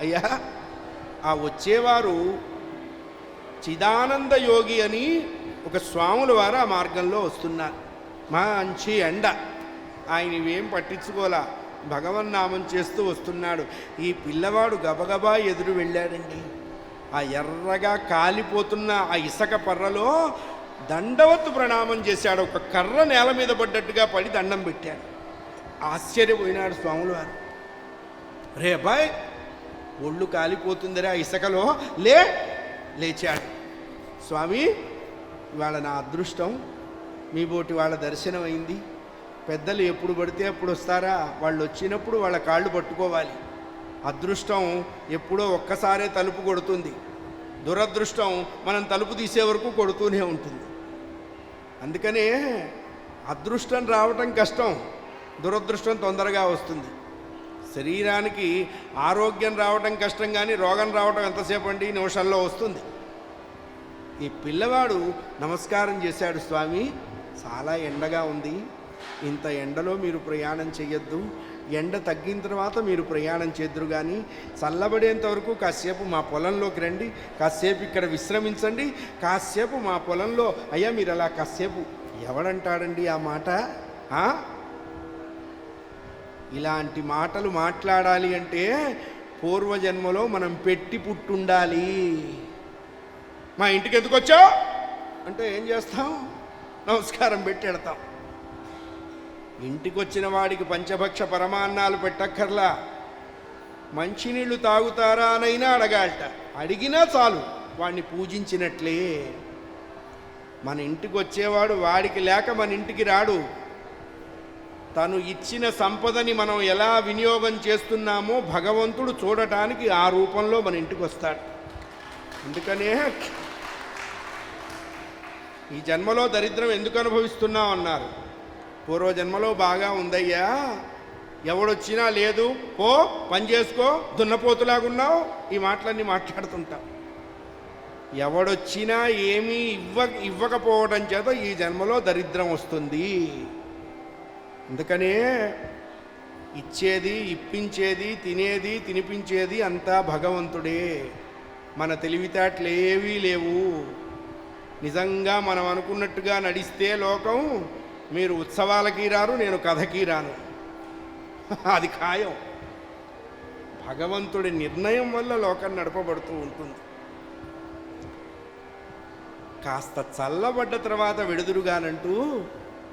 అయ్యా ఆ వచ్చేవారు చిదానంద యోగి అని ఒక స్వాముల వారు ఆ మార్గంలో వస్తున్నారు. మంచి ఎండ, ఆయన ఇవేం పట్టించుకోలా, భగవన్నామం చేస్తూ వస్తున్నాడు. ఈ పిల్లవాడు గబగబా ఎదురు వెళ్ళాడండి. ఆ ఎర్రగా కాలిపోతున్న ఆ ఇసక పర్రలో దండవత్తు ప్రణామం చేశాడు. ఒక కర్ర నేల మీద పడ్డట్టుగా పడి దండం పెట్టాడు. ఆశ్చర్యపోయినాడు స్వాములు వారు. రే అబ్బాయ్, ఒళ్ళు కాలిపోతుందిరా ఇసకలో, లేచాడు. స్వామి, ఇవాళ నా అదృష్టం, మీ బోటి వాళ్ళ దర్శనం అయింది. పెద్దలు ఎప్పుడు పడితే అప్పుడు వస్తారా? వాళ్ళు వచ్చినప్పుడు వాళ్ళ కాళ్ళు పట్టుకోవాలి. అదృష్టం ఎప్పుడో ఒక్కసారే తలుపు కొడుతుంది, దురదృష్టం మనం తలుపు తీసే వరకు కొడుతూనే ఉంటుంది. అందుకనే అదృష్టం రావటం కష్టం, దురదృష్టం తొందరగా వస్తుంది. శరీరానికి ఆరోగ్యం రావటం కష్టం, కానీ రోగం రావటం ఎంతసేపు అండి, నిమిషంలో వస్తుంది. ఈ పిల్లవాడు నమస్కారం చేశాడు. స్వామి, చాలా ఎండగా ఉంది, ఇంత ఎండలో మీరు ప్రయాణం చేయొద్దు, ఎండ తగ్గిన తర్వాత మీరు ప్రయాణం చేద్దురు, కానీ చల్లబడేంత వరకు కాసేపు మా పొలంలోకి రండి, కాసేపు ఇక్కడ విశ్రమించండి, కాసేపు మా పొలంలో. అయ్యా మీరు అలా కాసేపు, ఎవడంటాడండి ఆ మాట? ఇలాంటి మాటలు మాట్లాడాలి అంటే పూర్వజన్మలో మనం పెట్టి పుట్టుండాలి. మా ఇంటికి ఎందుకు వచ్చావు అంటే ఏం చేస్తాం? నమస్కారం పెట్టి ఎడతాం. ఇంటికి వచ్చిన వాడికి పంచభక్ష పరమాన్నాలు పెట్టక్కర్లా, మంచినీళ్ళు తాగుతారా అనైనా అడగాలట. అడిగినా చాలు, వాడిని పూజించినట్లే. మన ఇంటికి వచ్చేవాడు వాడికి లేక మన ఇంటికి రాడు. తను ఇచ్చిన సంపదని మనం ఎలా వినియోగం చేస్తున్నామో భగవంతుడు చూడటానికి ఆ రూపంలో మన ఇంటికి వస్తాడు. అందుకనే ఈ జన్మలో దరిద్రం ఎందుకు అనుభవిస్తున్నావు అన్నారు. పూర్వజన్మలో బాగా ఉందయ్యా, ఎవడొచ్చినా లేదు, పో పని చేసుకో, దున్నపోతులాగున్నావు, ఈ మాటలన్నీ మాట్లాడుతుంటాం. ఎవడొచ్చినా ఏమీ ఇవ్వకపోవడం చేత ఈ జన్మలో దరిద్రం వస్తుంది. అందుకనే ఇచ్చేది, ఇప్పించేది, తినేది, తినిపించేది అంతా భగవంతుడే. మన తెలివితేటలు ఏవీ లేవు. నిజంగా మనం అనుకున్నట్టుగా నడిస్తే లోకం, మీరు ఉత్సవాలకి రారు, నేను కథకి రాను, అది ఖాయం. భగవంతుడి నిర్ణయం వల్ల లోకం నడపబడుతూ ఉంటుంది. కాస్త చల్లబడ్డ తర్వాత వెడుదురుగానంటూ